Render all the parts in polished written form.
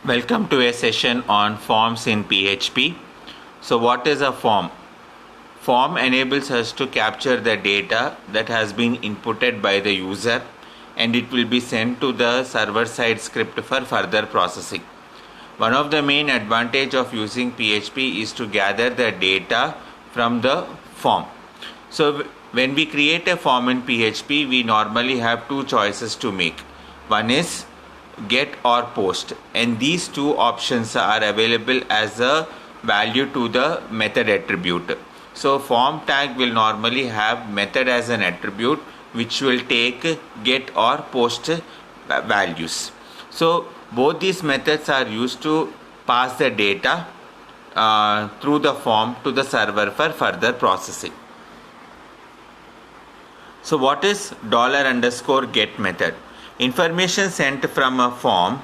Welcome to a session on forms in PHP. So what is a form? Form enables us to capture the data that has been inputted by the user, and it will be sent to the server side script for further processing. One of the main advantage of using PHP is to gather the data from the form. So when we create a form in PHP, we normally have two choices to make. One is get or post, and these two options are available as a value to the method attribute. So form tag will normally have method as an attribute which will take get or post values. So both these methods are used to pass the data through the form to the server for further processing. So what is $_get method? Information sent from a form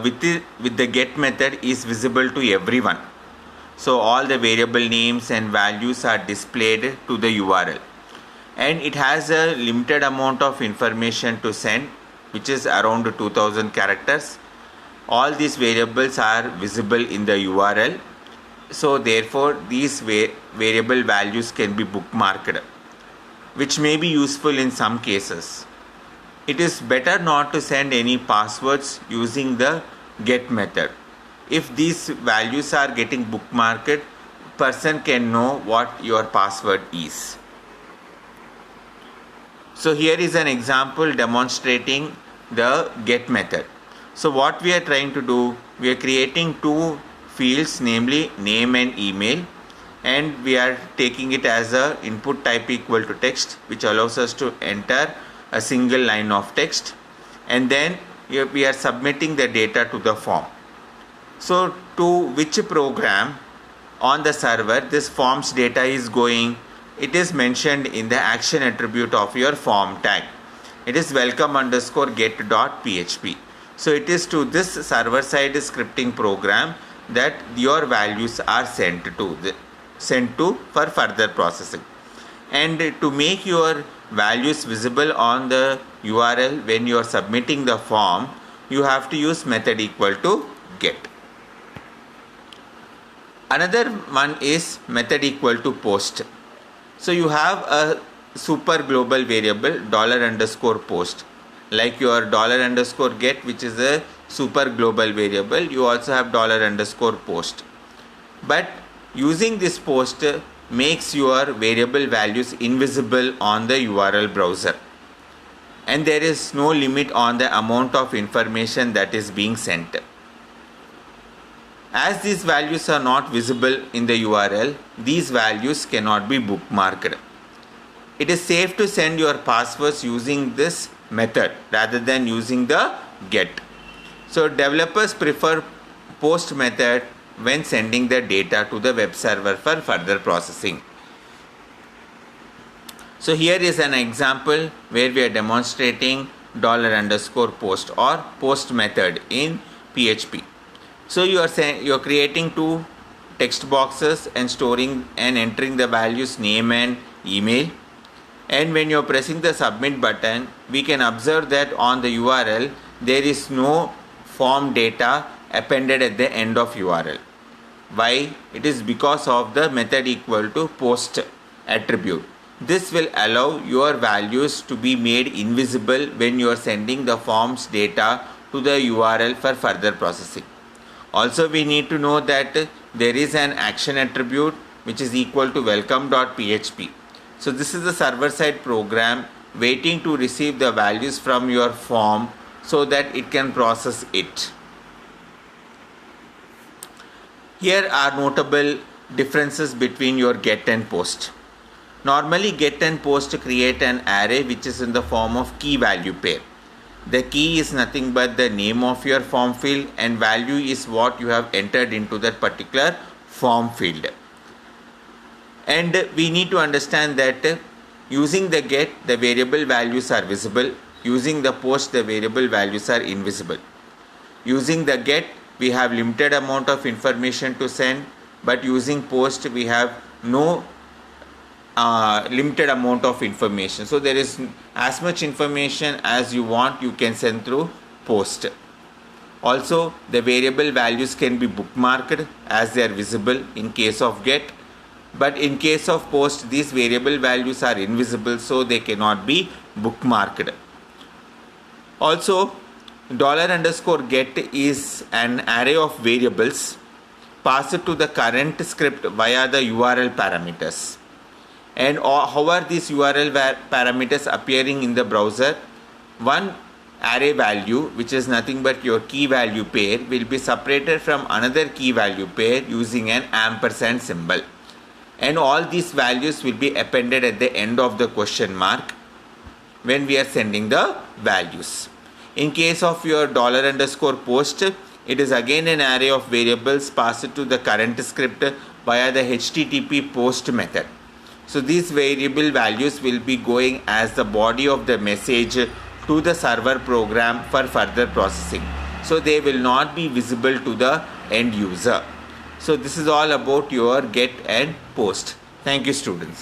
with the get method is visible to everyone. So all the variable names and values are displayed to the URL. And it has a limited amount of information to send, which is around 2000 characters. All these variables are visible in the URL. So therefore these variable values can be bookmarked, which may be useful in some cases. It is better not to send any passwords using the get method. If these values are getting bookmarked, person can know what your password is. So here is an example demonstrating the get method. So what we are trying to do, we are creating two fields, namely name and email, and we are taking it as a input type equal to text, which allows us to enter a single line of text, and then we are submitting the data to the form. So to which program on the server this forms data is going, it is mentioned in the action attribute of your form tag. It is welcome_get.php. So it is to this server side scripting program that your values are sent to for further processing. And to make your values visible on the URL when you are submitting the form, you have to use method equal to get. Another one is method equal to post. So you have a super global variable $_post, like your $_get, which is a super global variable. You also have $_post, but using this post makes your variable values invisible on the URL browser, and there is no limit on the amount of information that is being sent. As these values are not visible in the URL, these values cannot be bookmarked. It is safe to send your passwords using this method rather than using the get. So developers prefer post method when sending the data to the web server for further processing. So here is an example where we are demonstrating $_post or post method in PHP. So you are creating two text boxes and storing and entering the values name and email. And when you are pressing the submit button, we can observe that on the URL there is no form data appended at the end of URL. Why? It is because of the method equal to post attribute. This will allow your values to be made invisible when you are sending the forms data to the URL for further processing. Also, we need to know that there is an action attribute which is equal to welcome.php. So this is the server side program waiting to receive the values from your form so that it can process it. Here are notable differences between your get and post. Normally get and post create an array which is in the form of key value pair. The key is nothing but the name of your form field, and value is what you have entered into that particular form field. And we need to understand that using the get, the variable values are visible. Using the post, the variable values are invisible. Using the get, we have limited amount of information to send, but using post we have no limited amount of information. So there is as much information as you want, you can send through post. Also, the variable values can be bookmarked as they are visible in case of get, but in case of post, these variable values are invisible, so they cannot be bookmarked. Also, $_get is an array of variables passed to the current script via the URL parameters. And however these URL parameters appearing in the browser, one array value, which is nothing but your key value pair, will be separated from another key value pair using an ampersand symbol. And all these values will be appended at the end of the question mark when we are sending the values. In case of your $_post, it is again an array of variables passed to the current script via the HTTP post method. So these variable values will be going as the body of the message to the server program for further processing. So they will not be visible to the end user. So this is all about your get and post. Thank you, students.